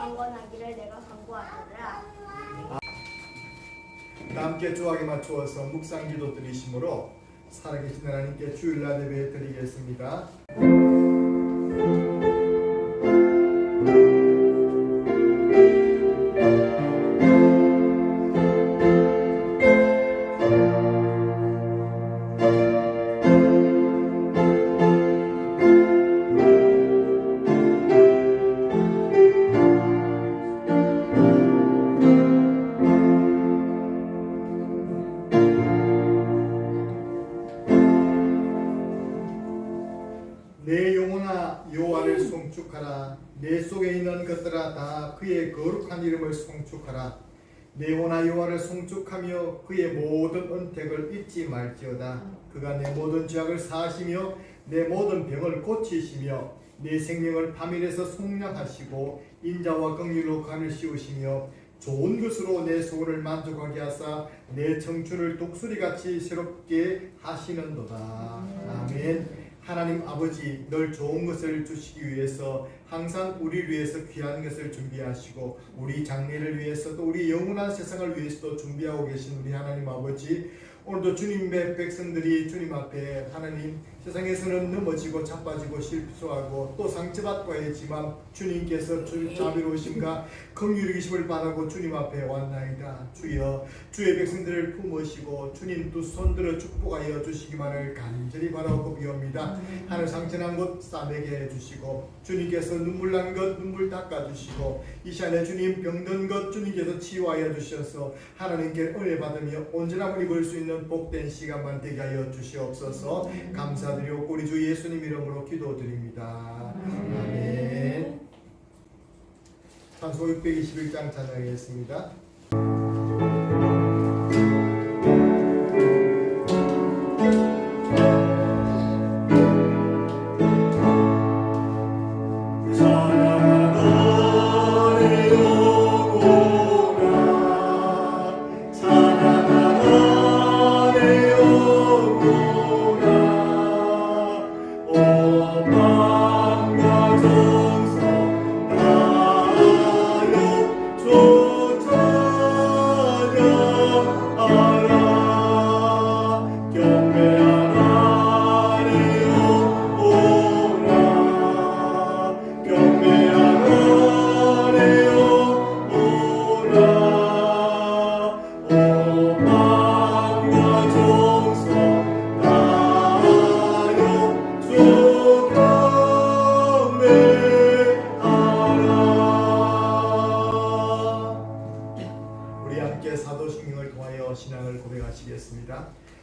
강권하기를 내가 강구하노라. 함께 조하게 맞추어서 묵상기도 드리심으로 살아계신 하나님께 주일날 예배 드리겠습니다. 내 영혼아 여호와를 송축하라. 내 속에 있는 것들아 다 그의 거룩한 이름을 송축하라. 내 영혼아 여호와를 송축하며 그의 모든 은택을 잊지 말지어다. 그가 내 모든 죄악을 사하시며 내 모든 병을 고치시며 내 생명을 밤일에서 속량하시고 인자와 긍휼로 간을 씌우시며 좋은 것으로 내 소원을 만족하게 하사 내 청춘을 독수리같이 새롭게 하시는도다. 아멘. 하나님 아버지, 늘 좋은 것을 주시기 위해서 항상 우리를 위해서 귀한 것을 준비하시고 우리 장래를 위해서도 우리 영원한 세상을 위해서도 준비하고 계신 우리 하나님 아버지, 오늘도 주님의 백성들이 주님 앞에 하나님 세상에서는 넘어지고 자빠지고 실수하고 또 상처받고 했지만 주님께서 자비로우심과 긍휼이심을 바라고 주님 앞에 왔나이다. 주여, 주의 백성들을 품으시고 주님 두 손들어 축복하여 주시기만을 간절히 바라고 비옵니다. 하늘 상처난 곳 싸매게 해주시고 주님께서 눈물 난 것 눈물 닦아주시고 이 시간에 주님 병든 것 주님께서 치유하여 주셔서 하나님께 은혜 받으며 온전함을 입을 수 있는 복된 시간만 되게 하여 주시옵소서. 감사드리고 우리 주 예수님 이름으로 기도드립니다. 아멘. 찬송 621장 찬양하겠습니다.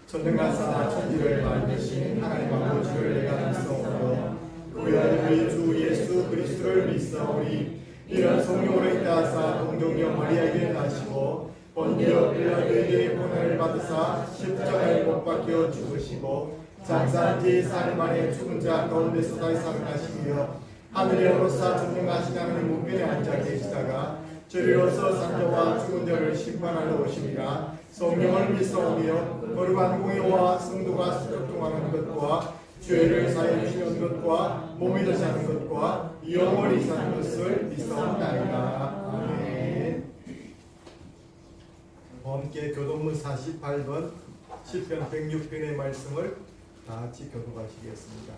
천등가사나 천지를 만드신 하나님 아버지를 내가 믿사오며 그 아들 주 예수 그리스도를 믿사오니 이런 성령으로 있다사 동정녀 마리아에게 나시고 본디오 빌라도에게 고난을 받으사 십자가에 못 박혀 죽으시고 장사한 지 4일 만에 죽은 자 가운데서 다시 살아나시며 하늘에 오르사 전능하신 하나님 우편에 앉아 계시다가 저리로서 산자와 죽은 자를 심판하러 오십니다. 성령을 믿사오며 거룩한 공의와 성도가 수격동하는 것과 죄를 사해 주시는 것과 몸이 되지 않는 것과 영원히 사는 것을 믿사옵나이다. 아멘. 함께 교동문 48번 시편 106편의 말씀을 다 같이 교독하시겠습니다.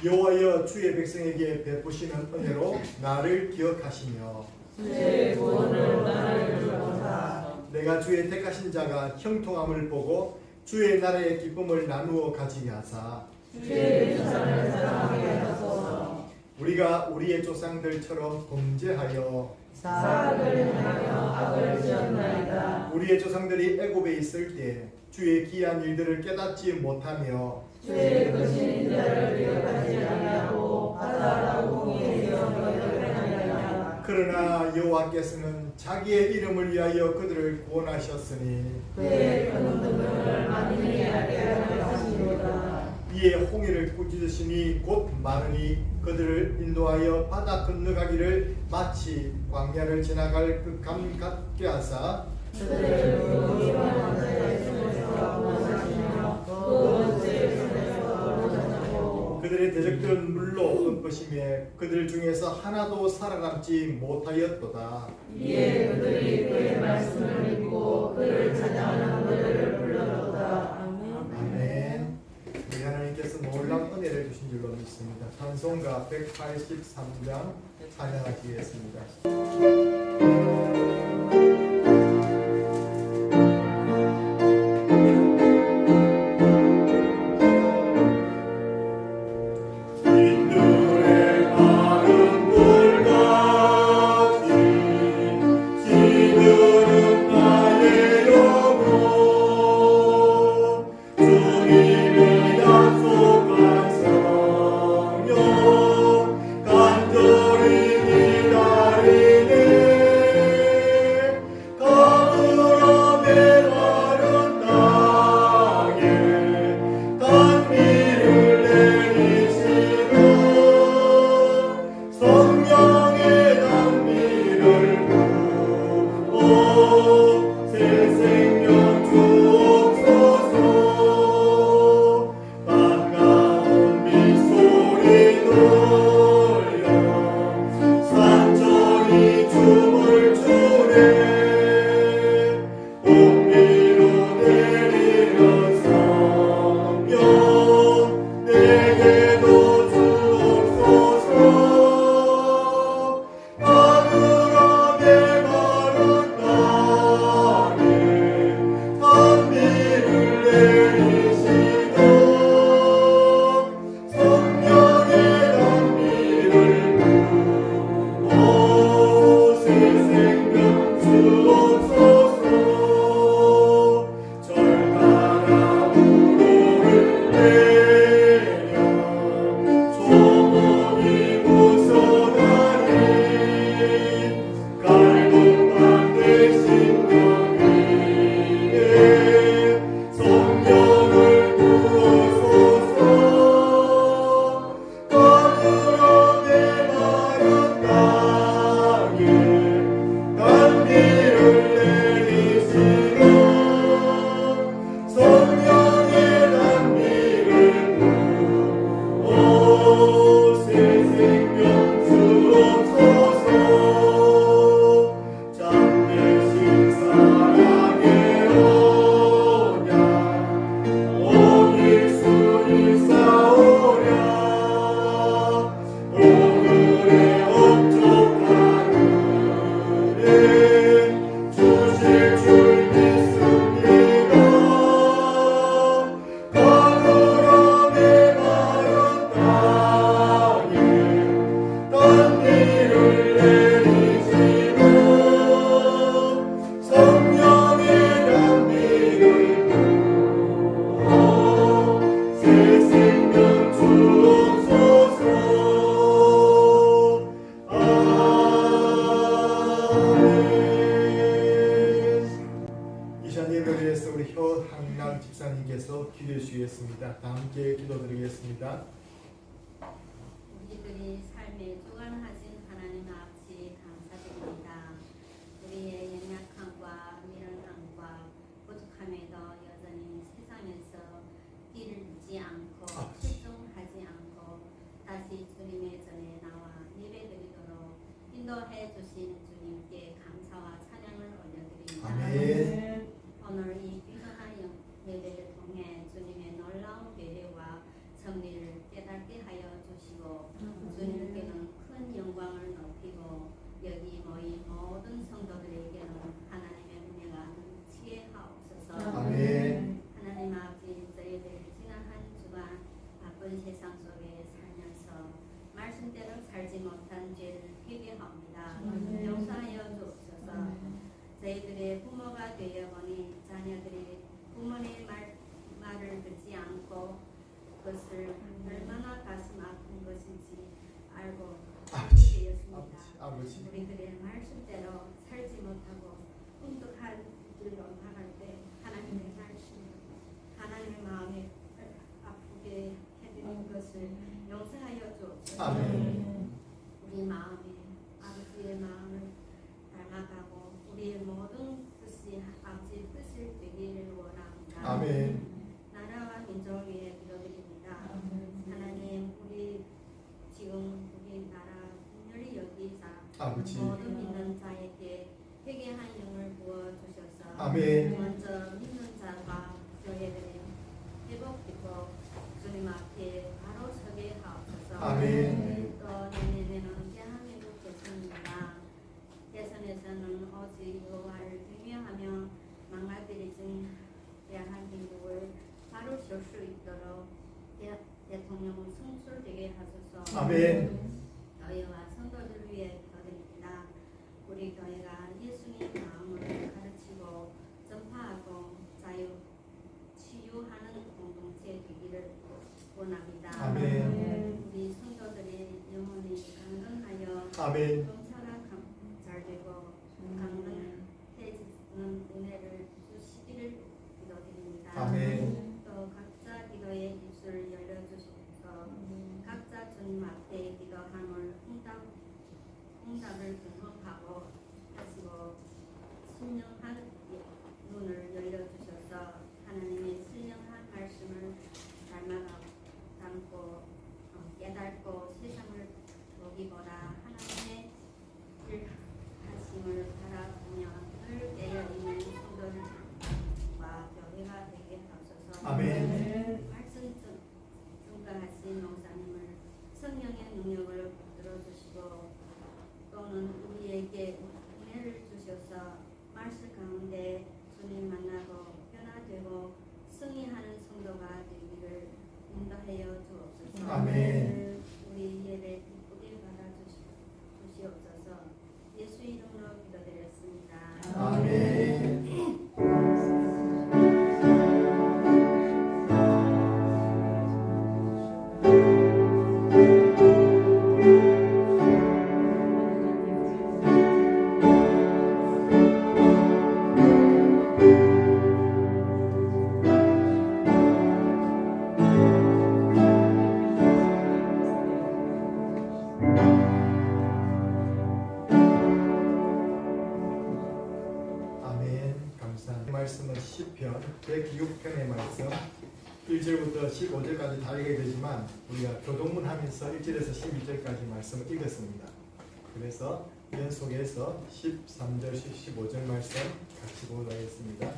여호와여 주의 백성에게 베푸시는 은혜로 나를 기억하시며 주의 구원을 나를 주옵소서. 내가 주의 택하신 자가 형통함을 보고 주의 나라의 기쁨을 나누어 가지게 하사 주의 유산을 사랑하게 하소서. 우리가 우리의 조상들처럼 범죄하여 사악을 행하며 악을 지었나이다. 우리의 조상들이 애굽에 있을 때 주의 기이한 일들을 깨닫지 못하며 주의 크신 인자를 기억하지 아니하고 바다라 우공에 기억하여 행하니라. 그러나 여호와께서는 자기의 이름을 위하여 그들을 구원하셨으니 그의 큰 눈물을 만민이 알게 하시리로다. 이에 홍해를 꾸짖으시니 곧 마르니 그들을 인도하여 바다 건너가기를 마치 광야를 지나갈 그 감 같게 하사 그들을 의로운 자의 손에서 구원하시며 그 죄의 손에서 구원하시고 그들의 대적들은 물로 얻은 것이며 그들 중에서 하나도 살아남지 못하였도다. 이에 그들이 그의 말씀을 믿고 그를 찬양하는 노래를 불러도다. 아멘. 우리 하나님께서 놀라운 은혜를 주신 줄로 믿습니다. 찬송가 183장 찬양하시겠습니다. 집사님께서 기도해 주시겠습니다. 다 함께 기도드리겠습니다. 우리들이 삶에 주관하신 하나님 아버지 감사드립니다. 우리의 연약함과 미련함과 부족함에도 여전히 세상에서 길을 묻지 않고 실종하지 않고 다시 주님의 전에 나와 예배드리도록 인도해 주신 주님께 감사와 찬양을 올려드립니다. 아멘. 오늘 이 귀중한 예배를 통해 주님의 놀라운 배려와 섭리를 깨닫게 하여 주시고 주님께는 큰 영광을 높이고 여기 모인 모든 성도들에게는 하나님의 은혜가 넘치게 하옵소서. 아멘. 하나님 아버지, 저희들 지난 한 주간 바쁜 세상 속에 살면서 말씀대로 살지 못한 죄를 회개합니다. 용서하여 주옵소서. 저희들의 부모가 되어 보니 자녀들이 부모의 말을 듣지 않고 그것을 얼마나 가슴 아픈 것인지 알고 알게 되었습니다. 아버지. 우리들의 말씀대로 살지 못하고 꿈떡한 길로 나갈 때 하나님의 말씀, 하나님의 마음에 아프게 해드린 것을 용서하여 주옵소서. 아멘. 우리 마음에 아버지의 마음을 닮아가고 우리의 모든 뜻이 아버지 뜻을 되기를 원합니다. 아멘. 나라와 민족을 위해 기도드립니다. 하나님, 우리 아버지. 모든 믿는 자에게 회개한 영을 부어 주셔서 아멘. 먼저 믿는 자가 저희들의 회복되고 주님 앞에 바로 서게 하옵소서. 아멘. 또 내년에는 대한민국 대선입니다. 대선에서는 오직 여호와를 경외하며 망가뜨리진 대한민국을 바로 세울 수 있도록 대통령을 성출되게 하소서. 아멘. 교회와 성도들 위해 기도드립니다. 우리 교회가 예수님의 마음을 가르치고 전파하고 치유하는 공동체 되기를 원합니다. 아멘. 우리 성도들의 영혼이 강건하여 아멘. 검사가 잘 되고 강건해지는 은혜를 주시기를 기도드립니다. 아멘. 또 각자 기도의 입술을 열려주셔서 각자 주님 앞에 기도함을 응답을 경험하고 하시고 신령한 눈을 열려주셔서 하나님의 신령한 말씀을 닮고 깨닫고 세상을 보기보다 하나님의 일하심을 바라보며 늘 깨어있는 성도들과 교회가 되게 하소서. 아멘. 말씀 증가하신 목사님을 성령의 능력을 들어주시고 또는 우리에게 은혜를 주셔서 말씀 가운데 주님 만나고 변화되고 승리하는 성도가 되기를 인도하여 주옵소서. 아멘. 우리 예배 기쁘게 받아주시옵소서. 예수 이름으로 기도드렸습니다. 아멘. 말씀은 시편 106편의 말씀 1절부터 15절까지 다 읽어야 되지만 우리가 교동문 하면서 1절에서 12절까지 말씀을 읽었습니다. 그래서 연속해서 13절, 15절 말씀 같이 보도록 하겠습니다.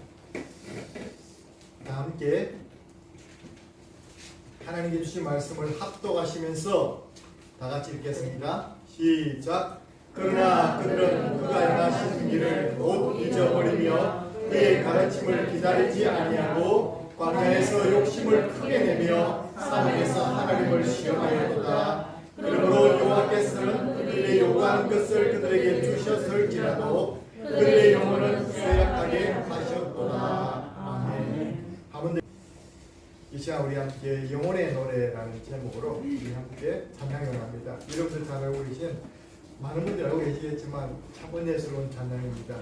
다 함께 하나님께 주신 말씀을 합독하시면서 다 같이 읽겠습니다. 시작. 그러나 그들은 그가 행하신 일을 못 잊어버리며 그의 가르침을 기다리지 아니하고 광야에서 욕심을 크게 내며 사막에서 하나님을 시험하였도다. 그러므로 여호와께서는 그들의 요구하는 것을 그들에게 주셨을지라도 그들의 영혼은 쇠약하게 하셨도다. 아멘. 이 시간 우리 함께 영혼의 노래라는 제목으로 우리 함께 찬양을 합니다. 여러분들 잘 알고 계신 많은 분들이 알고 계시겠지만 참 은혜스러운 찬양입니다.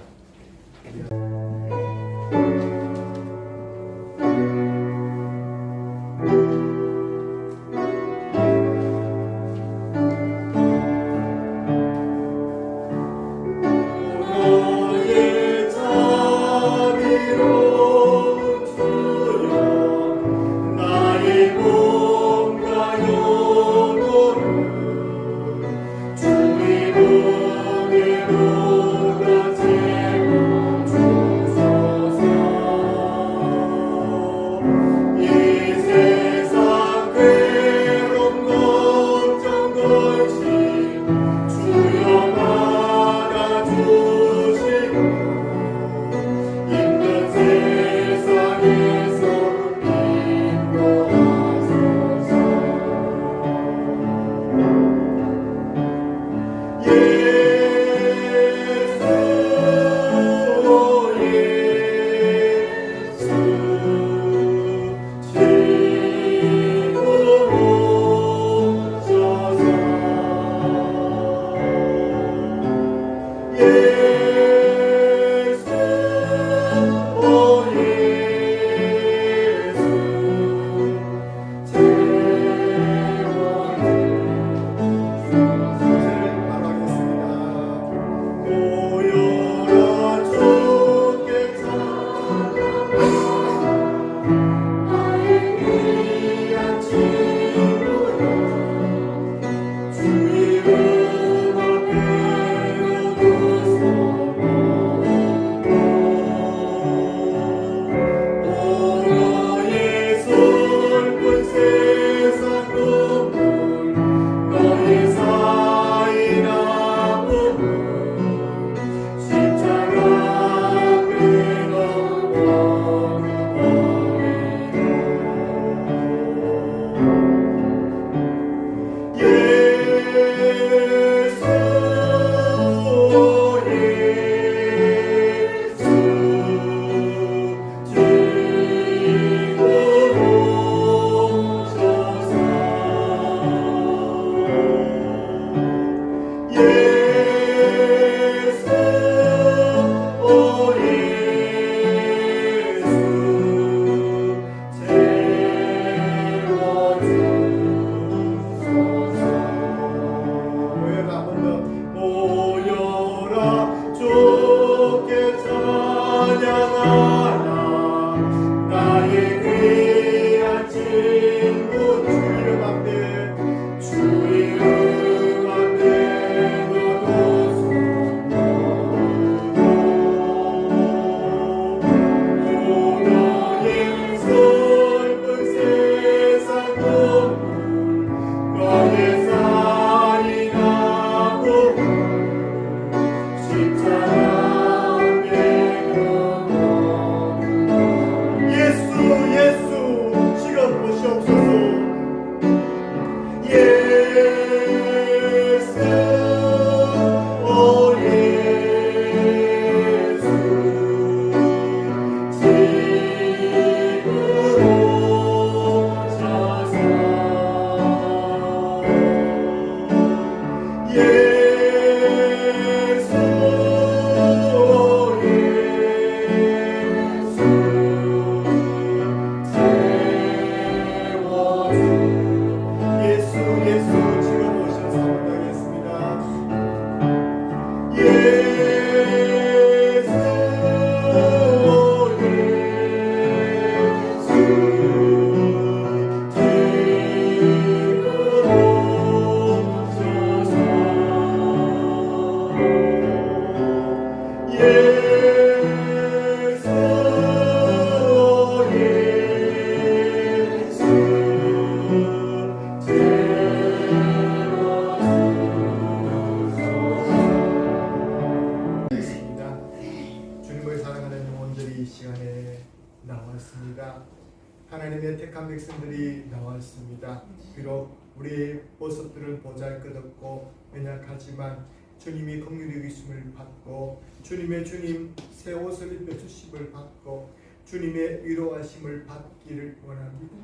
주님을 사랑하는 영혼들이 이 시간에 나왔습니다. 하나님의 택한 백성들이 나왔습니다. 비록 우리의 모습들은 보잘것없고 연약하지만 주님이 긍휼히 여기심을 받고 주님의 주님 새 옷을 입혀 주심을 받고 주님의 위로하심을 받기를 원합니다.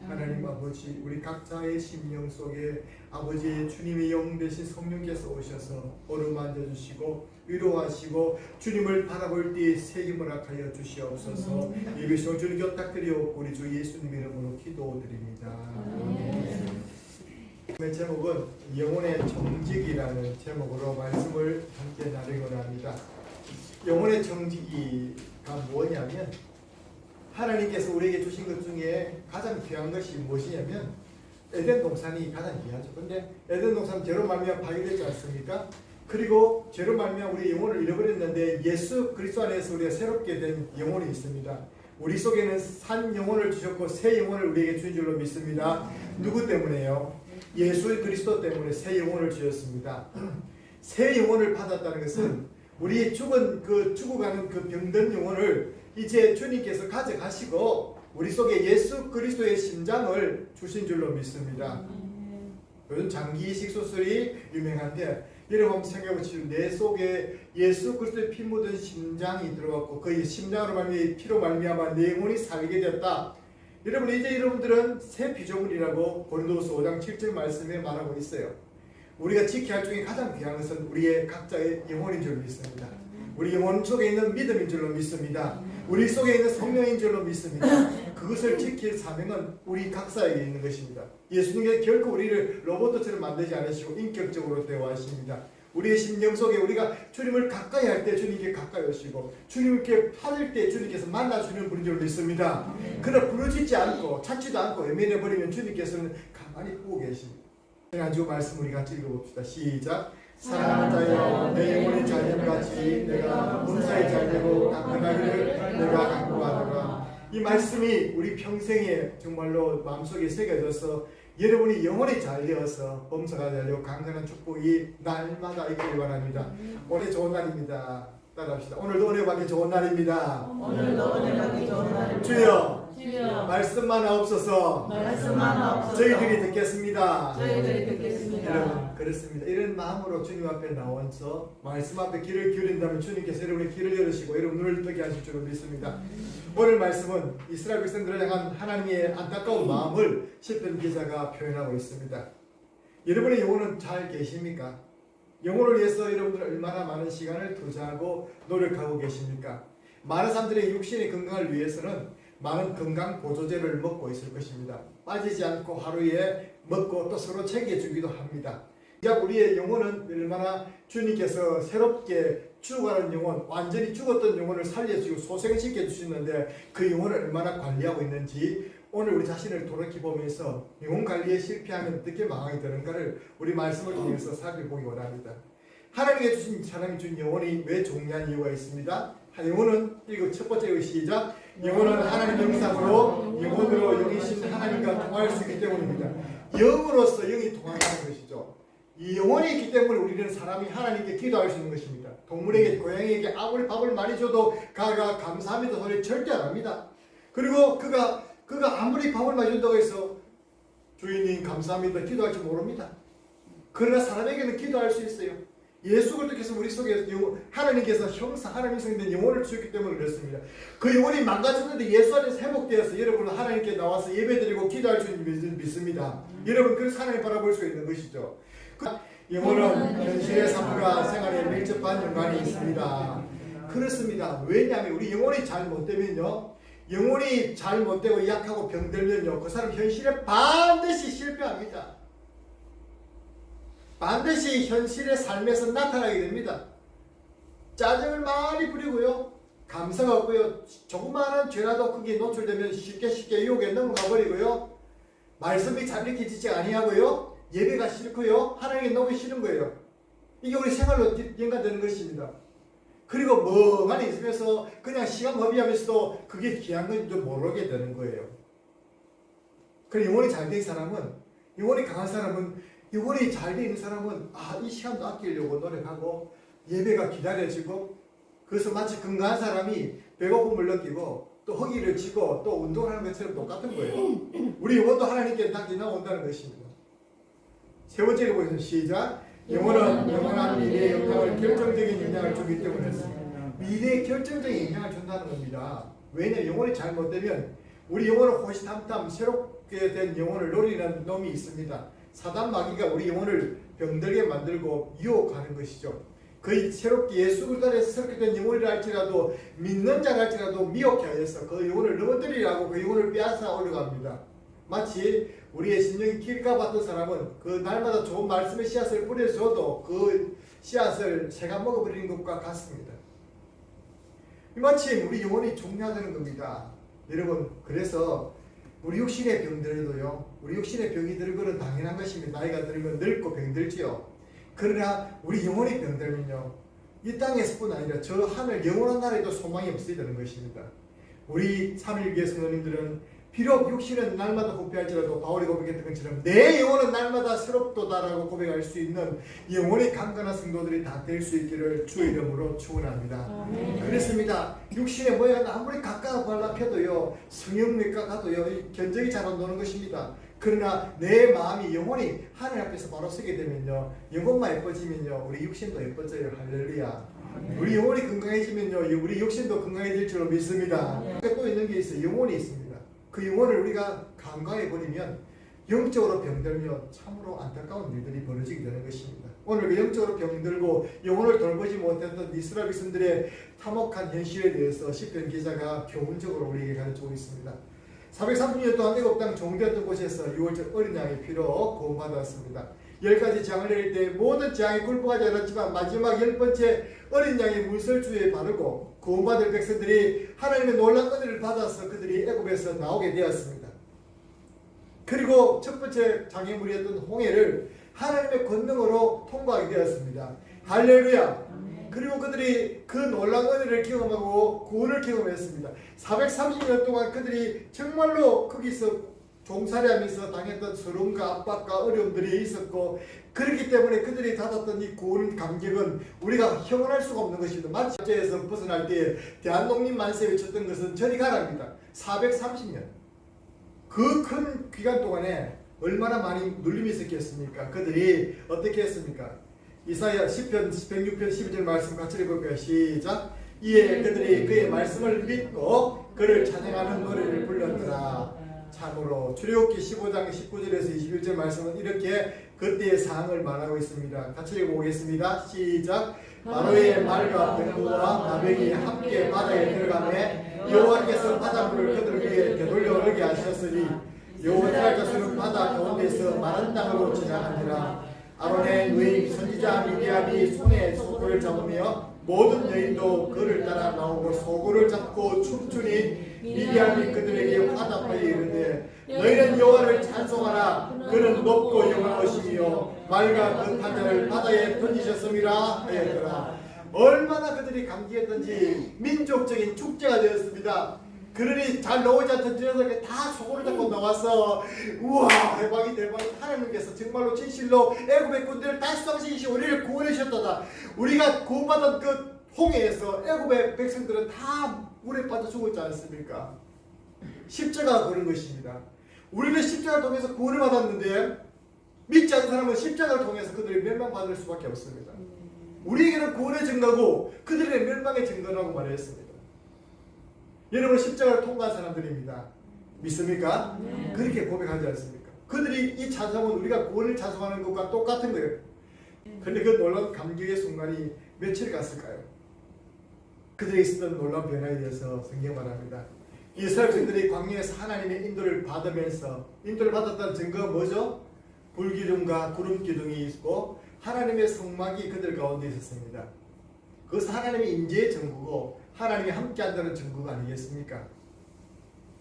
하나님 아버지, 우리 각자의 심령 속에 아버지의 주님의 영 되신 성령께서 오셔서 어루만져 주시고 위로하시고 주님을 바라볼 때에 새 힘을 허락하여 주시옵소서. 예배 시간 주님 곁닥드리옵고 우리 주 예수님 이름으로 기도드립니다. 오늘 제목은 영혼의 정직이라는 제목으로 말씀을 함께 나누곤 합니다. 영혼의 정직이가 뭐냐면 하나님께서 우리에게 주신 것 중에 가장 귀한 것이 무엇이냐면 에덴 동산이 가장 귀하죠. 근데 에덴 동산 죄로 말미암아 파괴되지 않습니까? 그리고 죄로 말미암아 우리 영혼을 잃어버렸는데 예수 그리스도 안에서 우리가 새롭게 된 영혼이 있습니다. 우리 속에는 산 영혼을 주셨고 새 영혼을 우리에게 주신 줄로 믿습니다. 누구 때문에요? 예수 그리스도 때문에 새 영혼을 주셨습니다. 새 영혼을 받았다는 것은 우리의 죽어가는 그 병든 영혼을 이제 주님께서 가져가시고 우리 속에 예수 그리스도의 심장을 주신 줄로 믿습니다. 요즘 장기 이식 수술이 유명한데 여러분 한번 생각해 보시죠. 내 속에 예수 그리스도의 피 묻은 심장이 들어갔고 그 심장으로 말미암아 피로 말미암아 내 영혼이 살게 되었다. 여러분 이제 여러분들은 새 피조물이라고 고린도후서 5장 7절 말씀에 말하고 있어요. 우리가 지켜야 할 중에 가장 귀한 것은 우리의 각자의 영혼인 줄 믿습니다. 우리 영혼 속에 있는 믿음인 줄로 믿습니다. 우리 속에 있는 성령인 줄로 믿습니다. 그것을 지킬 사명은 우리 각자에게 있는 것입니다. 예수님께서 결코 우리를 로봇처럼 만들지 않으시고 인격적으로 대화하십니다. 우리의 심령 속에 우리가 주님을 가까이 할 때 주님께 가까이 오시고 주님께 받을 때 주님께서 만나주는 분인 줄 믿습니다. 그러나 부르짖지 않고 찾지도 않고 외면해버리면 주님께서는 가만히 보고 계십니다. 지난주 말씀 우리 같이 읽어봅시다. 시작. 사랑하는 자여 내 영혼이 잘됨같이 내가 문사에 잘되고 강건하기를 내가 간구하노라. 이 말씀이 우리 평생에 정말로 마음속에 새겨져서 여러분이 영혼이 잘되어서 범사가 잘되고 강건한 축복이 날마다 있기를 바랍니다. 오늘 좋은 날입니다. 따라합시다. 오늘도 은혜 받기 좋은 날입니다. 오늘도 은혜 받기 좋은 날입니다. 주여 말씀만 없어서 저희들이 듣겠습니다. 여러분 그렇습니다. 이런 마음으로 주님 앞에 나와서 말씀 앞에 귀를 기울인다면 주님께서 여러분의 귀를 열으시고 여러분 눈을 뜨게 하실 줄 믿습니다. 오늘 말씀은 이스라엘 백성들을 향한 하나님의 안타까운 마음을 시편 기자가 표현하고 있습니다. 여러분의 영혼은 잘 계십니까? 영혼을 위해서 여러분들 얼마나 많은 시간을 투자하고 노력하고 계십니까? 많은 사람들의 육신의 건강을 위해서는 많은 건강 보조제를 먹고 있을 것입니다. 빠지지 않고 하루에 먹고 또 서로 챙겨주기도 합니다. 우리의 영혼은 얼마나 주님께서 새롭게 죽어가는 영혼, 완전히 죽었던 영혼을 살려주고 소생시켜 주시는데 그 영혼을 얼마나 관리하고 있는지 오늘 우리 자신을 돌이켜보면서 영혼 관리에 실패하면 어떻게 망하게 되는가를 우리 말씀을 통해서 살펴보기 원합니다. 하나님께 주신 사람이 준 영혼이 왜 중요한 이유가 있습니다. 영혼은 이거 첫 번째 시작. 영혼은 하나님 영상으로 영혼으로 영이신 하나님과 통할 수 있기 때문입니다. 영으로서 영이 통한다는 것이죠. 이 영혼이 있기 때문에 우리는 사람이 하나님께 기도할 수 있는 것입니다. 동물에게 고양이에게 아무리 밥을 많이 줘도 가가 감사합니다 소리 절대 안 합니다. 그리고 그가 아무리 밥을 많이 준다고 해서 주인님 감사합니다 기도할 줄 모릅니다. 그러나 사람에게는 기도할 수 있어요. 예수 그리스도께서 우리 속에 하나님께서 형상 하나님의 성된 영혼을 주셨기 때문에 그렇습니다. 그 영혼이 망가졌는데 예수 안에서 회복되어서 여러분은 하나님께 나와서 예배드리고 기도할 수 있는 믿습니다. 여러분 그래서 하나님 바라볼 수 있는 것이죠. 영혼은 현실의 삶과 생활에 밀접한 연관이 있습니다. 그렇습니다. 왜냐하면 우리 영혼이 잘못되면요, 영혼이 잘못되고 약하고 병들면요, 그 사람 현실에 반드시 실패합니다. 반드시 현실의 삶에서 나타나게 됩니다. 짜증을 많이 부리고요. 감사가 없고요. 조그마한 죄라도 거기에 노출되면 쉽게 유혹에 넘어가 버리고요. 말씀이 잘 읽혀지지 아니하고요. 예배가 싫고요. 하나님께 너무 싫은 거예요. 이게 우리 생활로 연관되는 것입니다. 그리고 멍하니 있으면서 그냥 시간 허비하면서도 그게 귀한 건지 모르게 되는 거예요. 그리고 영혼이 잘 된 사람은, 영혼이 강한 사람은, 영혼이 잘 돼 있는 사람은 이 시간도 아끼려고 노력하고 예배가 기다려지고, 그래서 마치 건강한 사람이 배고픔을 느끼고 또 허기를 지고 또 운동을 하는 것처럼 똑같은 거예요. 우리 영혼도 하나님께 딱 지나온다는 것입니다. 세 번째로 보겠습니다. 시작. 영혼은 영원한 미래의 영향을 결정적인 영향을 주기 때문에 미래의 결정적인 영향을 준다는 겁니다. 왜냐하면 영혼이 잘못되면 우리 영혼을 호시탐탐 새롭게 된 영혼을 노리는 놈이 있습니다. 사단 마귀가 우리 영혼을 병들게 만들고 유혹하는 것이죠. 그 새롭게 예수 그리스도 안에서 새롭게 된 영혼이라 할지라도 믿는 자라 할지라도 미혹해 하여서 그 영혼을 넘어뜨리라고 그 영혼을 빼앗아 올려갑니다. 마치 우리의 심령이 길가 봤던 사람은 그 날마다 좋은 말씀의 씨앗을 뿌려줘도 그 씨앗을 새가 먹어버리는 것과 같습니다. 마침 우리 영혼이 종료되는 겁니다. 여러분, 그래서 우리 육신의 병들어도요, 우리 육신의 병이 들 것은 당연한 것입니다. 나이가 들면 늙고 병들지요. 그러나 우리 영혼이 병들면요, 이 땅에서뿐 아니라 저 하늘 영원한 나라에도 소망이 없어야 되는 것입니다. 우리 3.1교회 성도님들은 비록 육신은 날마다 후패할지라도 바울이 고백했던 것처럼 내 영혼은 날마다 새롭도다라고 고백할 수 있는 영혼이 강건한 성도들이 다 될 수 있기를 주의 이름으로 축원합니다. 그렇습니다. 육신의 모양은 아무리 가까워 발라펴도요, 성형외과 가도요, 견적이 잘 안 나오는 것입니다. 그러나 내 마음이 영혼이 하늘 앞에서 바로 서게 되면요, 영혼만 예뻐지면요, 우리 육신도 예뻐져요. 할렐루야. 우리 영혼이 건강해지면요, 우리 육신도 건강해질 줄로 믿습니다. 또 있는 게 있어요. 영혼이 있습니다. 그 영혼을 우리가 간과해 버리면 영적으로 병들며 참으로 안타까운 일들이 벌어지게 되는 것입니다. 오늘 그 영적으로 병들고 영혼을 돌보지 못했던 이스라엘 백성들의 참혹한 현실에 대해서 시편 기자가 교훈적으로 우리에게 가르치고 있습니다. 430년 동안 애굽 땅 종되었던 곳에서 6월절 어린 양의 피로 구원받았습니다. 10가지 재앙을 내릴 때 모든 재앙이 굴복하지 않았지만 마지막 10번째 어린 양의 문설주에 바르고 구원받을 백성들이 하나님의 놀라운 은혜를 받아서 그들이 애굽에서 나오게 되었습니다. 그리고 첫 번째 장애물이었던 홍해를 하나님의 권능으로 통과하게 되었습니다. 할렐루야. 그리고 그들이 그 놀라운 은혜를 경험하고 구원을 경험했습니다. 430년 동안 그들이 정말로 거기서 종살이하면서 당했던 서러움과 압박과 어려움들이 있었고, 그렇기 때문에 그들이 받았던 이 구원 감격은 우리가 형언할 수가 없는 것입니다. 마치 에서 벗어날 때 대한독립 만세 외쳤던 것은 저리 가랍니다. 430년 그 큰 기간 동안에 얼마나 많이 눌림이 있었겠습니까? 그들이 어떻게 했습니까? 이사야 10편 106편 12절 말씀 같이 읽어볼까요? 시작. 이에 그들이 그의 말씀을 믿고 그를 찬양하는 노래를 불렀더라. 참으로 출애굽기 15장 19절에서 21절 말씀은 이렇게 그때의 상황을 말하고 있습니다. 같이 읽어보겠습니다. 시작. 바로의 말과 병거와 나병이 함께 바다에 들어가매 여호와께서 바닷물을 그들 위에 되돌려 오르게 하셨으니 여호와의 자손은 바다 가운데서 마른 땅으로 지나가니라. 아론의 누이 선지자 미디안이 손에 소굴을 잡으며 모든 여인도 그를 따라 나오고 소굴을 잡고 춤추니 미디안이 그들에게 화답하여 이르되 너희는 여호와를 찬송하라. 그는 높고 영원하시며 맑아 그 판자를 바다에 던지셨음이라 하였더라. 얼마나 그들이 감기했던지 민족적인 축제가 되었습니다. 그러니 잘 나오지 않던 녀석이 다 소굴을 잡고 나와서 우와 대박이 하나님께서 정말로 진실로 애굽의 군대를 다 수상시키시고 우리를 구원해 주셨다. 우리가 구원받은 그 홍해에서 애굽의 백성들은 다 물에 빠져 죽었지 않습니까? 십자가가 그런 것입니다. 우리는 십자가를 통해서 구원을 받았는데 믿지 않는 사람은 십자가를 통해서 그들이 멸망받을 수밖에 없습니다. 우리에게는 구원의 증거고 그들의 멸망의 증거라고 말했습니다. 여러분 십자가를 통과한 사람들입니다. 믿습니까? 네. 그렇게 고백하지 않습니까? 그들이 이 찬송은 우리가 구원을 찬송하는 것과 똑같은 거예요. 그런데 그 놀라운 감격의 순간이 며칠 갔을까요? 그들이 있었던 놀라운 변화에 대해서 성경 말합니다. 이스라엘 백성들이 광야에서 하나님의 인도를 받으면서 인도를 받았다는 증거가 뭐죠? 불기둥과 구름 기둥이 있고 하나님의 성막이 그들 가운데 있었습니다. 그것은 하나님의 임재의 증거고 하나님이 함께한다는 증거가 아니겠습니까?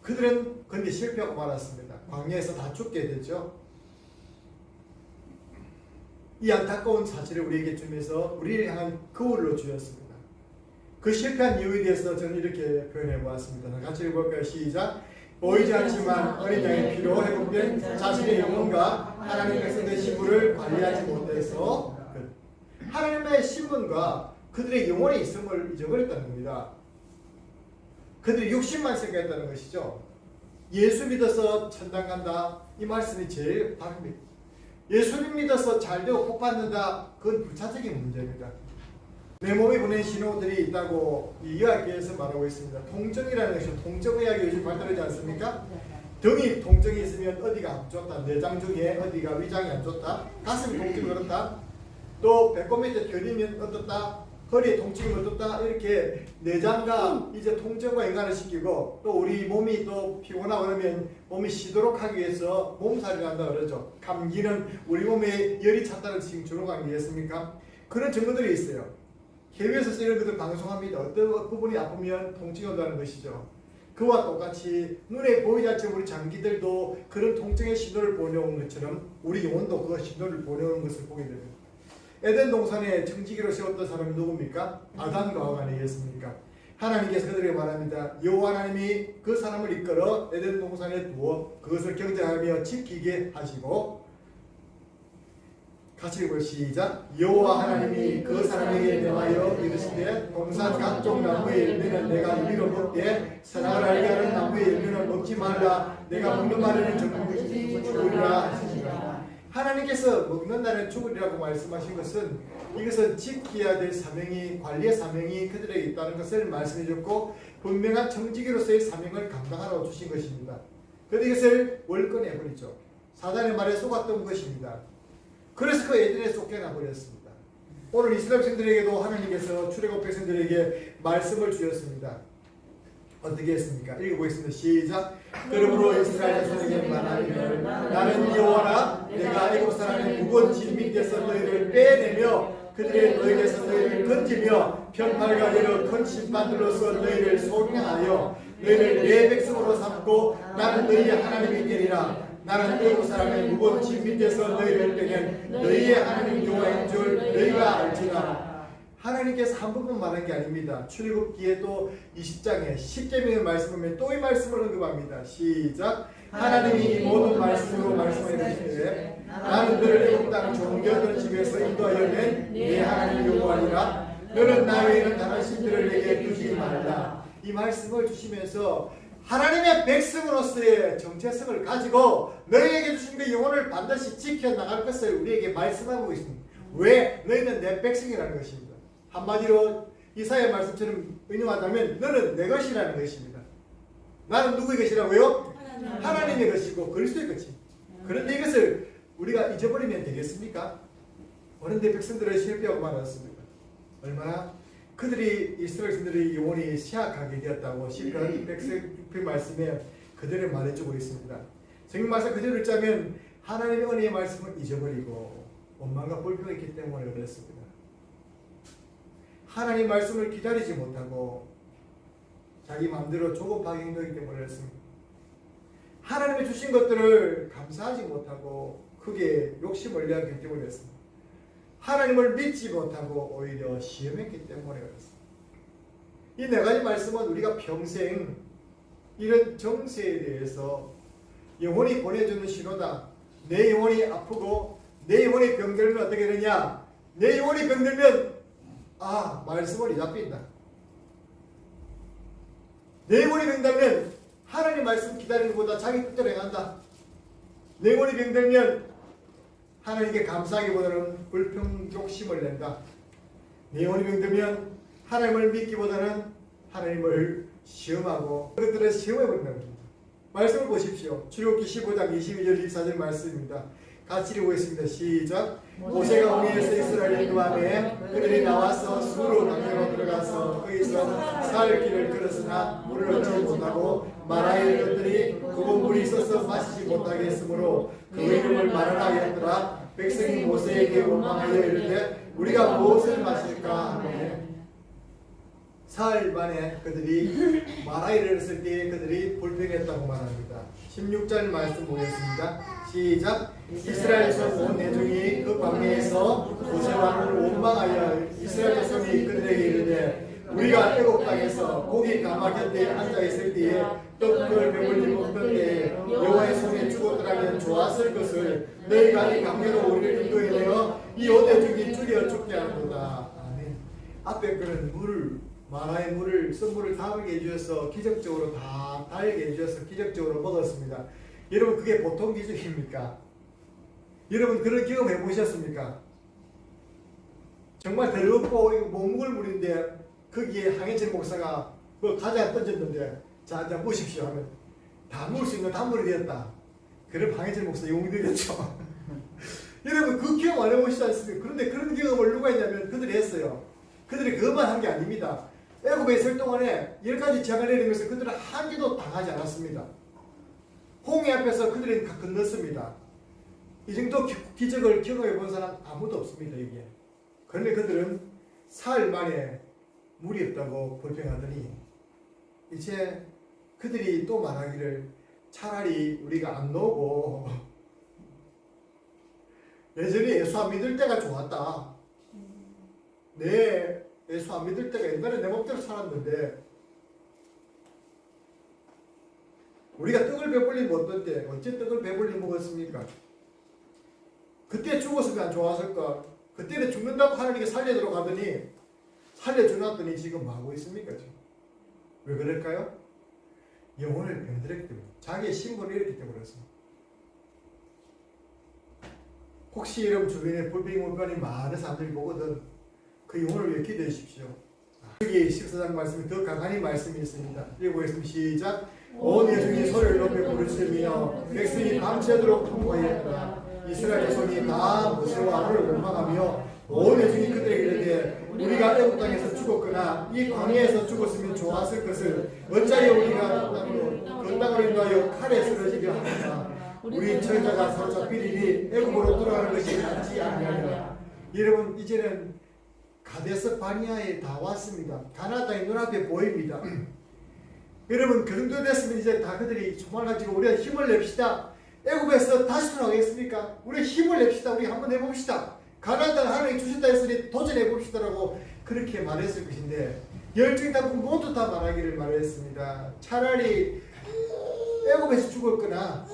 그들은 근데 실패하고 말았습니다. 광야에서 다 죽게 되죠. 이 안타까운 사실을 우리에게 주면서 우리를 향한 거울로 주었습니다. 그 실패한 이유에 대해서 저는 이렇게 표현해 보았습니다. 같이 읽어볼까요? 시작. 보이지 않지만 어린 양의 피로 회복된 자신의 영혼과 하나님 백성들의 신분을 관리하지 못해서 하나님의 신분과 그들의 영혼의 있음을 잊어버렸다는 겁니다. 그들이 육신만 생각했다는 것이죠. 예수 믿어서 천당 간다, 이 말씀이 제일 바릅니다. 예수님 믿어서 잘되고 복받는다, 그건 부차적인 문제입니다. 내 몸에 보낸 신호들이 있다고 이 의학계에서 말하고 있습니다. 통증이라는 것이 통증의학이 요즘 발달하지 않습니까? 등이 통증이 있으면 어디가 안 좋다, 내장 중에 어디가 위장이 안 좋다, 가슴이 통증이 그렇다, 또 배꼽 밑에 결이면 어떻다, 허리에 통증이 어떻다, 이렇게 내장과 이제 통증과 연관을 시키고, 또 우리 몸이 또 피곤하고 그러면 몸이 쉬도록 하기 위해서 몸살이 난다 그러죠. 감기는 우리 몸에 열이 찼다는 지금 증거가 아니겠습니까? 그런 증거들이 있어요. 해외에서 이런 것들 방송합니다. 어떤 부분이 아프면 통증이 온다는 것이죠. 그와 똑같이 눈에 보이지 않지만 우리 장기들도 그런 통증의 신호를 보내오는 것처럼 우리 영혼도 그 신호를 보내오는 것을 보게 됩니다. 에덴 동산에 청지기로 세웠던 사람이 누굽니까? 아담과 하와 아니겠습니까? 하나님께서 그들에게 말합니다. 여호와 하나님이 그 사람을 이끌어 에덴 동산에 두어 그것을 경작하며 지키게 하시고, 같이 읽어요. 시작. 여호와 하나님이 그 사람에게 명하여 이르시되 동산 각종 나무의 열매는 내가 이리로 먹되 선악을 알게 하는 나무의 열매는 먹지 말라. 내가 먹는 날에는 죽으리라 하시니라. 하나님께서 먹는 날에는 죽으리라고 말씀하신 것은 이것은 지켜야 될 사명이, 관리의 사명이 그들에게 있다는 것을 말씀해 줬고 분명한 청지기로서의 사명을 감당하라고 주신 것입니다. 그런데 이것을 월권해 버리죠. 사단의 말에 속았던 것입니다. 그래서 그 에덴에 쫓겨나 버렸습니다. 오늘 이스라엘 백성들에게도 하나님께서 출애굽 백성들에게 말씀을 주셨습니다. 어떻게 했습니까? 읽어보겠습니다. 시작. 그러므로 이스라엘 자손에게 말하기를 나는 여호와라. 내가 애굽 사람의 무거운 짐 밑에서 너희를 빼내며 그들의 너희에게서 너희를 건지며 편팔과 여러 큰 심판들로서 너희를 속량하여 너희를 내 백성으로 삼고 나는 너희의 하나님이 되리라. 나는 애굽 사람의 무거운 짐 밑에서 너희를 빼낸 너희의 하나님 여호와인 줄 너희가 알지라. 하나님께서 한 부분 말한 게 아닙니다. 출애굽기에 또 20장에 10계명의 말씀을 또 이 말씀을 언급합니다. 시작. 하나님이 이 모든 말씀으로 말씀하시되 나는 너를 애굽 땅 종교던 집에서 인도하여 낸 네 하나님 여호와니라. 너는 나 외에는 다른 신들을 내게 두지 말라. 이 말씀을 주시면서 하나님의 백성으로서의 정체성을 가지고 너희에게 주신 그 영혼을 반드시 지켜나갈 것을 우리에게 말씀하고 있습니다. 왜? 너희는 내 백성이라는 것입니다. 한마디로 이사야 말씀처럼 응용하자면 너는 내 것이라는 것입니다. 나는 누구의 것이라고요? 하나님의 것이고 그리스도의 것입니다. 그런데 이것을 우리가 잊어버리면 되겠습니까? 그런데 백성들은 실패하고 말았습니다. 얼마나 그들이 이스라엘 백성들의 영혼이 쇠약하게 되었다고 시편 106편 말씀에 그들을 말해주고 있습니다. 성경 말씀 그대로 읽자면 하나님의 은혜의 말씀을 잊어버리고 원망과 불평이 있기 때문에 그렇습니다. 하나님 말씀을 기다리지 못하고 자기 마음대로 조급하게 행동하기 때문에 그렇습니다. 하나님이 주신 것들을 감사하지 못하고 크게 욕심을 내었기 때문에 그렇습니다. 하나님을 믿지 못하고 오히려 시험했기 때문에 그렇습니다. 이 네 가지 말씀은 우리가 평생 이런 정세에 대해서 영혼이 보내주는 신호다. 내 영혼이 아프고 내 영혼이 병들면 어떻게 되냐? 내 영혼이 병들면 말씀을 잊어버린다. 내 영혼이 병들면 하나님 말씀 기다리는 것보다 자기 뜻대로 행한다. 내 영혼이 병들면 하나님께 감사하기보다는 불평 욕심을 낸다. 내 영혼이 병들면 하나님을 믿기보다는 하나님을 시험하고 그것들을 시험해버린다는 겁니다. 말씀을 보십시오. 출애굽기 15장 22절 24절 말씀입니다. 같이 읽어보겠습니다. 시작. 모세가 홍해에서 이스라엘을 인도하매 그들이 나와서 수로 강으로 들어가서 거기서 살 길을 걸었으나 물을 얻지 못하고 마라에 이르렀더니 그곳 물이 있어서 마시지 못하게 했으므로 그 이름을 마라라 하였더라. 백성이 모세에게 원망하여 이르되 우리가 무엇을 마실까 하매 사흘 만에 그들이 마라이를 했을 때 그들이 불평했다고 말합니다. 16절 말씀 보겠습니다. 시작. 이스라엘 온 내중이 그 광야에서 모세와를 원망하여 이스라엘 자손이 그들에게 이르되 우리가 애굽 땅에서 고기 가마 곁에 앉아 있을 때에 떡을 배불리 먹던 때에 여호와의 손에 죽었더라면 좋았을 것을 너희가 이 강례로 우리를 인도해 내어 이 오대중이 죽여 죽게 하는도다. 아멘. 앞에 그런 물을 마라의 물을 선물을 달게 해주셔서 기적적으로 다 달게 해주셔서 기적적으로 먹었습니다. 여러분 그게 보통 기적입니까? 여러분 그런 경험 해보셨습니까? 정말 더럽고 못 먹을 물인데 거기에 황해철 목사가 그 가자 던졌는데 자 보십시오 하면 다 먹을 수 있는 단물이 되었다. 그럼 황해철 목사 용이 되겠죠. 여러분 그 경험 안 해보시지 않습니까? 그런데 그런 경험을 누가 했냐면 그들이 했어요. 그들이 그것만 한 게 아닙니다. 애굽에 있을 동안에 10가지 재앙을 내린 것을 그들은 한 개도 당하지 않았습니다. 홍해 앞에서 그들이 건넜습니다. 이 정도 기적을 경험해 본 사람 아무도 없습니다. 이게. 그런데 그들은 사흘 만에 물이 없다고 불평하더니 이제 그들이 또 말하기를 차라리 우리가 안 노고 예전에 예수 안 믿을 때가 좋았다. 네, 예수 안 믿을 때가 옛날에 내 맘대로 살았는데 우리가 떡을 배불리 먹던 때 어째 떡을 배불리 먹었습니까? 그때 죽었으면 안 좋았을까? 그때는 죽는다고 하나님께 살려주러 가더니 살려주놨더니 지금 뭐 하고 있습니까? 지금? 왜 그럴까요? 영혼을 병들었기 때문에 자기의 신분을 잃었기 때문에 그렇습니다. 혹시 여러분 주변에 불평물건이 많은 사람들이 보거든 그 영혼을 위해 기도해 주십시오. 여기 14장 말씀이 더 강한이 말씀이 있습니다. 읽어보겠습니다. 시작. 온 내중이 소리를 높여 부르짖으며 백성이 밤새도록 통과하였다. 이스라엘 자손이 다 모세와 아론을 원망하며 온 내중이 그들에게 이르되 우리가 애굽 땅에서 죽었거나 이 광야에서 죽었으면 좋았을 것을 어찌하여 우리가 그 땅으로 인하여 칼에 쓰러지게 하느냐. 우리 처자가 사로잡히리니 애굽으로 돌아가는 것이 낫지 아니하냐. 여러분 이제는 가데스 바니아에 다 왔습니다. 가나안 땅이 눈앞에 보입니다. 여러분 그 정도 됐으면 이제 다 그들이 소망을 가지고 우리가 힘을 냅시다. 애굽에서 다시 돌아가겠습니까? 우리 힘을 냅시다. 우리 한번 해봅시다. 가나안 땅을 하나님이 주셨다 했으니 도전해봅시다라고 그렇게 말했을 것인데 열중이 다 모두 다 말하기를 말했습니다. 차라리 애굽에서 죽었거나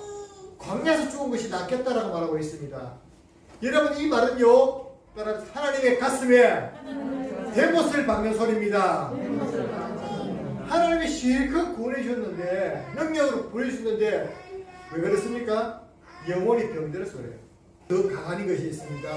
광야에서 죽은 것이 낫겠다라고 말하고 있습니다. 여러분 이 말은요 하나님의 가슴에 대못을 박는 소리입니다. 하나님이 실컷 구원해 주셨는데 능력으로 보여주셨는데 왜 그렇습니까? 영혼이 병들어서 그래요. 더 강한 것이 있습니다.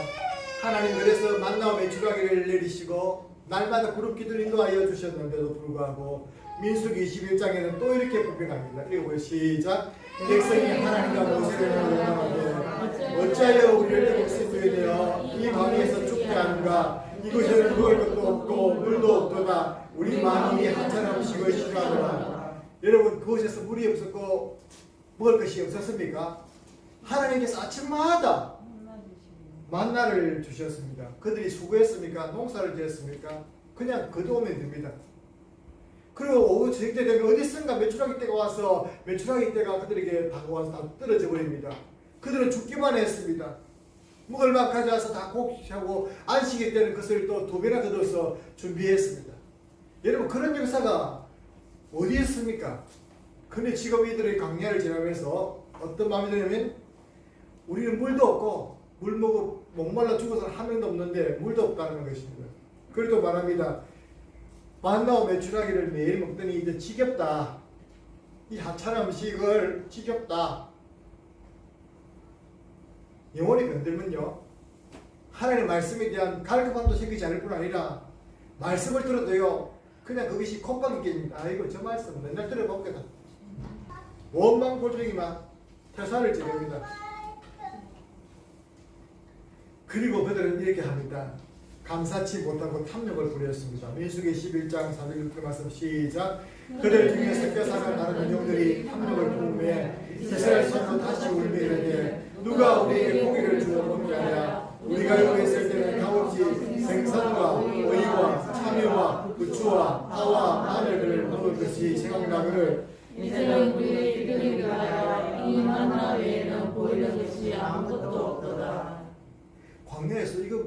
하나님 그래서 만나와 메추라기를 내리시고 날마다 구름 기둥을 인도하여 주셨는데도 불구하고 민수기 21장에는 또 이렇게 불평합니다. 읽어보세요. 시작. 백성이 하나님과 모세를 원망하되 어찌하여 우리를 애굽에 되어 이 광야에서 죽게 하는가. 이곳에는 먹을 것도 없고 물도 없도다. 우리 많이 한참 음식을 싫어하노라. 여러분 그곳에서 물이 없었고 먹을 것이 없었습니까? 하나님께서 아침마다 만나를 주셨습니다. 그들이 수고했습니까? 농사를 지었습니까? 그냥 거두오면 됩니다. 그리고 오후 저녁 때 되면 어디선가 메추라기 떼가 와서 메추라기 떼가 그들에게 다가와서 다 떨어져 버립니다. 그들은 죽기만 했습니다. 먹을 만 가져와서 다 곡식하고 안식일 때는 그것을 또 2배나 거둬서 준비했습니다. 여러분 그런 역사가 어디 있습니까? 근데 지금 이들의 광야를 지나면서 어떤 마음이 드냐면 우리는 물도 없고 물 먹어 목말라 죽어서 한 명도 없는데 물도 없다는 것입니다. 그리고 말합니다. 만나와 메추라기를 매일 먹더니 이제 지겹다. 이 하찮은 음식을 지겹다. 영혼이 병들면요 하나님의 말씀에 대한 갈급함도 생기지 않을 뿐 아니라 말씀을 들어도요 그냥 그것이 콧방귀 낍니다. 아이고 저 말씀 맨날 들어보겠다. 원망 골뱅이만 태산을 지릅니다. 그리고 그들은 이렇게 합니다. 감사치 못하고 탐욕을 부렸습니다. 민수기 11장 4절 말씀 시작. 그들 중에 섞여사는 다른 민족들이 탐욕을 부음에 이스라엘 손으로 다시 울며 이르되 누가 우리에게 고기를 주어 먹게 하랴. 우리가 여기 있을 때는 값없이 생선과 오이와 참외와 부추와 파와 마늘을 먹을 것이 생각나기를 이제는 우리의 기둥에 위하여 이 만나 외에는 보이는 것이 아무것도 없도다. 광야에서 이거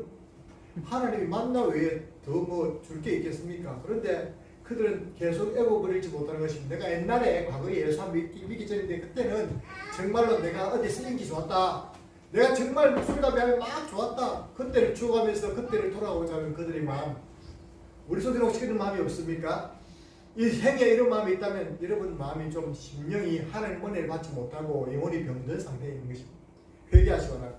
하나님이 만나 외에 더 뭐 줄 게 있겠습니까? 그런데 그들은 계속 애고를 잃지 못하는 것입니다. 내가 옛날에 과거에 예수 믿기 전인데 그때는 정말로 내가 어디서 인기 좋았다. 내가 정말 술값이 막 좋았다. 그때를 추억하면서 그때를 돌아오자 하는 그들의 마음. 우리 속에 혹시 그런 마음이 없습니까? 이 생에 이런 마음이 있다면 여러분 마음이 좀 심령이 하나님 은혜를 받지 못하고 영혼이 병든 상태에 있는 것입니다. 회개하시거나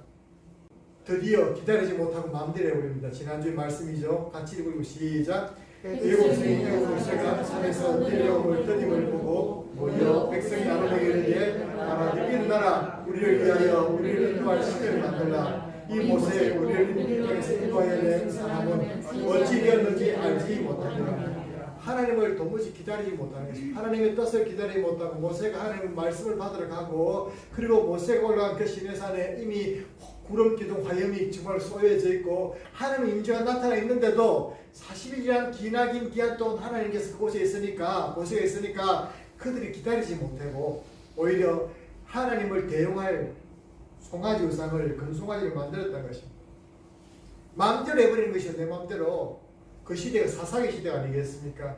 드디어 기다리지 못하고 마음대로 해버립니다. 지난주의 말씀이죠. 같이 읽고 시작. 일곱성이 애굽에서 산에서 내려오는 드림을 보고 모여 백성이 아론에게 이르되 하나님 일어나라 우리를 위하여 우리를 인도할 시대를 만들라. 이 모세 우리를 이 땅에서 인도하여 낸 사람은 어찌 되었는지 알지 못하느라. 하나님을 도무지 기다리지 못하는 것입니다. 하나님의 뜻을 기다리지 못하고 모세가 하나님의 말씀을 받으러 가고 그리고 모세가 올라간 그 시내산에 이미 구름 기둥 화염이 정말 쏘여져 있고 하나님의 임재가 나타나 있는데도 40일이란 기나긴 기한 동안 하나님께서 그곳에 있으니까 모세가 있으니까 그들이 기다리지 못하고 오히려 하나님을 대용할 송아지 우상을 금송아지를 만들었다는 것입니다. 마음대로 해버리는 것이요. 내 마음대로. 그 시대가 사사기 시대가 아니겠습니까?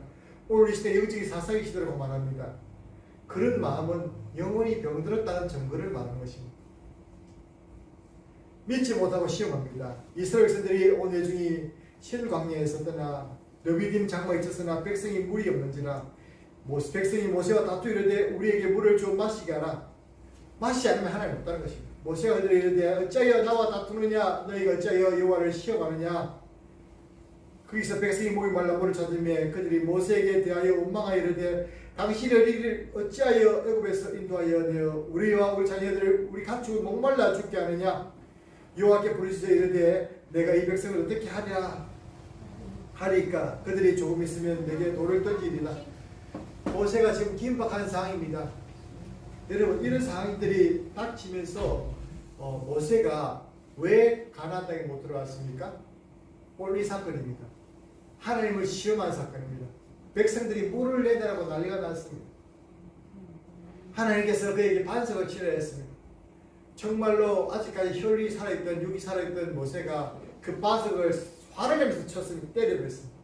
오늘 이 시대 영적인 사사기 시대라고 말합니다. 그런 마음은 영혼이 병들었다는 증거를 말하는 것입니다. 믿지 못하고 시험합니다. 이스라엘 백성들이 온 외중이 신광야에서 떠나 르비딤 장막에 있었으나 백성이 물이 없는지라 백성이 모세와 다투 이르되 우리에게 물을 주어 마시게 하라. 마시지 않으면 하나님 없다는 것입니다. 모세가 그들에게 이르되 어찌하여 나와 다투느냐 너희가 어찌하여 여호와를 시험하느냐. 거기서 백성이 목이 말라 물을 찾으며 그들이 모세에게 대하여 원망하여 이르되 당신이 우리를 어찌하여 애굽에서 인도하여 내어 우리와 우리 자녀들을 우리 가축을 목말라 죽게 하느냐. 여호와께 부르짖어 이르되 내가 이 백성을 어떻게 하랴 하리까 그들이 조금 있으면 내게 돌을 던지리라. 모세가 지금 긴박한 상황입니다. 여러분 이런 상황들이 닥치면서 모세가 왜 가나안 땅에 못 들어왔습니까? 오늘 이 사건입니다. 하나님을 시험한 사건입니다. 백성들이 물을 내달라고 난리가 났습니다. 하나님께서 그에게 반석을 치라 했습니다. 정말로 아직까지 혈이 살아있던 육이 살아있던 모세가 그 반석을 화를 내면서 쳤습니다. 때려버렸습니다.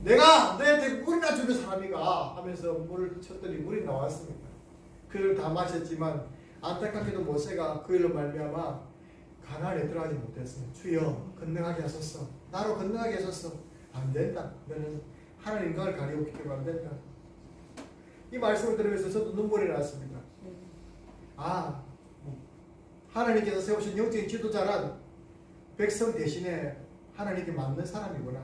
내가 너한테 물이나 주는 사람이가 하면서 물을 쳤더니 물이 나왔습니다. 그걸 다 마셨지만 안타깝게도 모세가 그 일로 말미암아 가나안에 들어가지 못했습니다. 주여 건너가게 하소서. 나로 건너가게 하소서. 안 된다. 너는 하나님과를 가리고 비켜면 안 된다. 이 말씀을 들으면서 저도 눈물이 났습니다. 하나님께서 세우신 영적인 지도자란 백성 대신에 하나님께 맞는 사람이구나.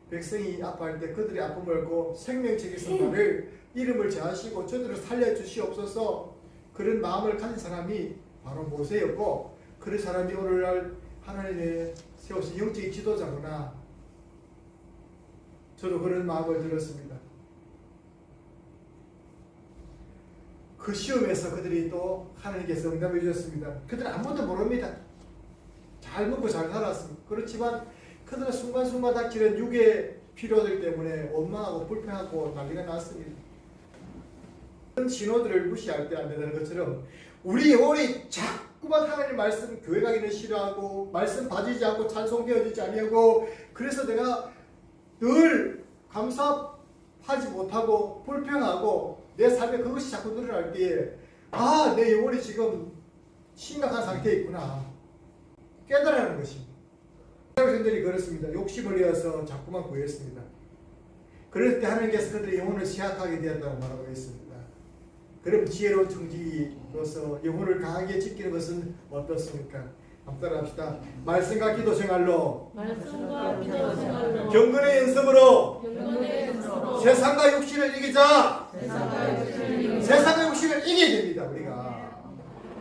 백성이 아파할 때 그들의 아픔을 알고 생명책에서 나를 이름을 제하시고 저들을 살려주시옵소서. 그런 마음을 가진 사람이 바로 모세였고 그런 사람이 오늘날 하나님의 세우신 영적인 지도자구나. 저도 그런 마음을 들었습니다. 그 시험에서 그들이 또 하나님께서 응답해 주셨습니다. 그들은 아무것도 모릅니다. 잘 먹고 잘 살았습니다. 그렇지만 그들은 순간순간 닥치는 육의 필요들 때문에 원망하고 불평하고 난리가 났습니다. 그런 신호들을 무시할 때 안 된다는 것처럼 우리 영혼이 자꾸만 하나님 말씀 교회 가기는 싫어하고 말씀 받이지 않고 찬송되어지지 아니하고 그래서 내가 늘 감사하지 못하고 불평하고 내 삶에 그것이 자꾸 늘어날 때에 내 영혼이 지금 심각한 상태에 있구나 깨달아는 것입니다. 사람들이 그렇습니다. 욕심을 내어서 자꾸만 구했습니다. 그럴 때 하나님께서 그들의 영혼을 시약하게 되었다고 말하고 있습니다. 그럼 지혜로운 청지기로서 영혼을 강하게 지키는 것은 어떻습니까? 한번 따라합시다. 말씀과 기도 생활로 경건의 연습으로 세상과 육신을 이기자. 세상과 육신을 이겨야 됩니다. 우리가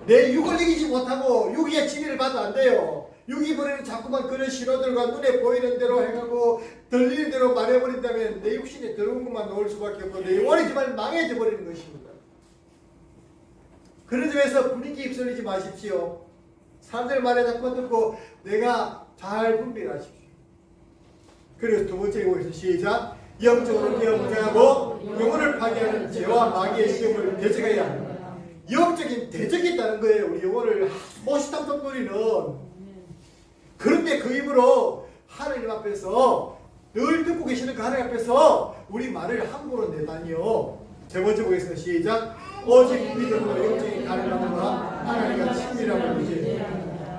내 육을 이기지 못하고 육의 지배를 받으면 안 돼요. 육이 버리는 자꾸만 그런 신호들과 눈에 보이는 대로 행하고 들리는 대로 말해버린다면 내 육신에 더러운 것만 놓을 수밖에 없고 내 영혼이 정말 망해져 버리는 것입니다. 그런 점에서 분위기 휩쓸리지 마십시오. 사람들 말에 자꾸 듣고 내가 잘 분별하십시오. 그리고 두 번째 요구에서 시작. 영적으로 깨어보자고 영혼을 파괴하는 죄와 마귀의 시험을 대적해야 합니다. 영적인 대적이 있다는 거예요. 우리 영혼을 호시탐탐 노리는. 그런데 그 입으로 하나님 앞에서 늘 듣고 계시는 그 하나님 앞에서 우리 말을 함부로 내다니요. 세 번째 보겠습니다. 시작. 오직 믿음으로 영적인 가능함과 하나님과 친밀함을 유지해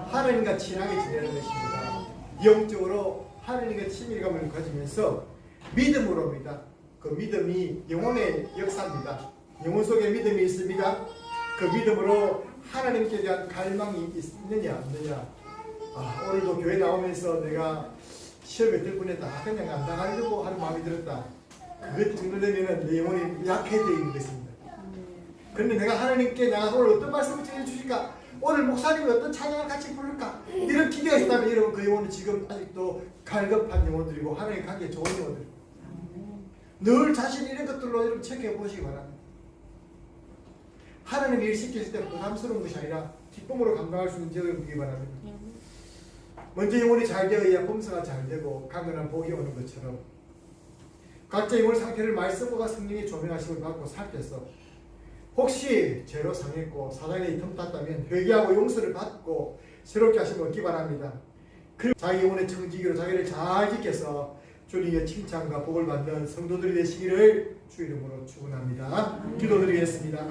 하나님과 친하게 지내는 것입니다. 영적으로 하나님과 친밀감을 가지면서 믿음으로입니다. 그 믿음이 영혼의 역사입니다. 영혼 속에 믿음이 있습니다. 그 믿음으로 하나님께 대한 갈망이 있느냐 없느냐. 오늘도 교회 나오면서 내가 시험에 들 뻔했다. 그냥 안 당하려고 하는 마음이 들었다. 그것 정도 되면 내 영혼이 약해져 있는 것입니다. 그런데 내가 하나님께 내가 오늘 어떤 말씀을 전해주실까? 오늘 목사님이 어떤 찬양을 같이 부를까? 이런 기대가 있다면 여러분 그 영혼은 지금 아직도 갈급한 영혼들이고 하나님 가기에 좋은 영혼들입니다. 늘 자신 이런 것들로 여러분 체크해 보시기 바랍니다. 하나님이 일 시키실 때 부담스러운 것이 아니라 기쁨으로 감당할 수 있는 지역을 보기 바랍니다. 먼저 영혼이 잘 되어야 범사가 잘 되고 강건한 복이 오는 것처럼 각자 영혼 상태를 말씀과 성령의 조명하심을 받고 살펴서 혹시 죄로 상했고 사단의 틈탔다면 회개하고 용서를 받고 새롭게 하심을 얻기 바랍니다. 그리고 자기 영혼의 청지기로 자기를 잘 지켜서 주님의 칭찬과 복을 받는 성도들이 되시기를 주 이름으로 축원합니다. 기도드리겠습니다.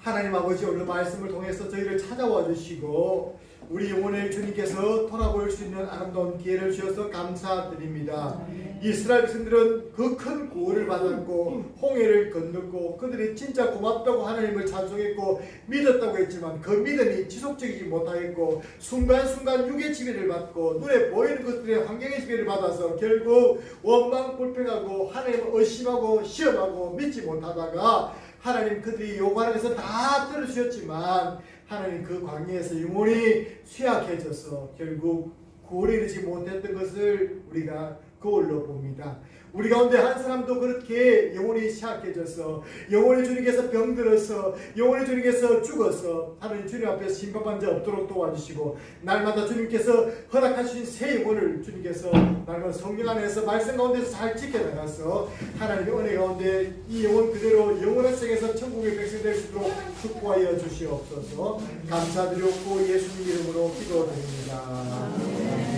하나님 아버지 오늘 말씀을 통해서 저희를 찾아와 주시고 우리 영혼을 주님께서 돌아볼 수 있는 아름다운 기회를 주셔서 감사드립니다. 이스라엘 백성들은 그 큰 구원을 받았고 홍해를 건넜고 그들이 진짜 고맙다고 하나님을 찬송했고 믿었다고 했지만 그 믿음이 지속적이지 못하겠고 순간순간 육의 지배를 받고 눈에 보이는 것들의 환경의 지배를 받아서 결국 원망 불평하고 하나님을 의심하고 시험하고 믿지 못하다가 하나님 그들이 요구하는 것을 다 들어주셨지만 하나님 그 광야에서 영혼이 쇠약해져서 결국 구원에 이르지 못했던 것을 우리가 거울로 봅니다. 우리 가운데 한 사람도 그렇게 영혼이 쇠약해져서 영혼이 주님께서 병들어서 영혼이 주님께서 죽어서 하나님 주님 앞에서 심판받는 자 없도록 도와주시고 날마다 주님께서 허락하신 새 영혼을 주님께서 날마다 성령 안에서 말씀 가운데서 잘 지켜나가서 하나님의 은혜 가운데 이 영혼 그대로 영원한 세계에서 천국의 백성 될 수 있도록 축복하여 주시옵소서. 감사드렸고 예수님 이름으로 기도드립니다.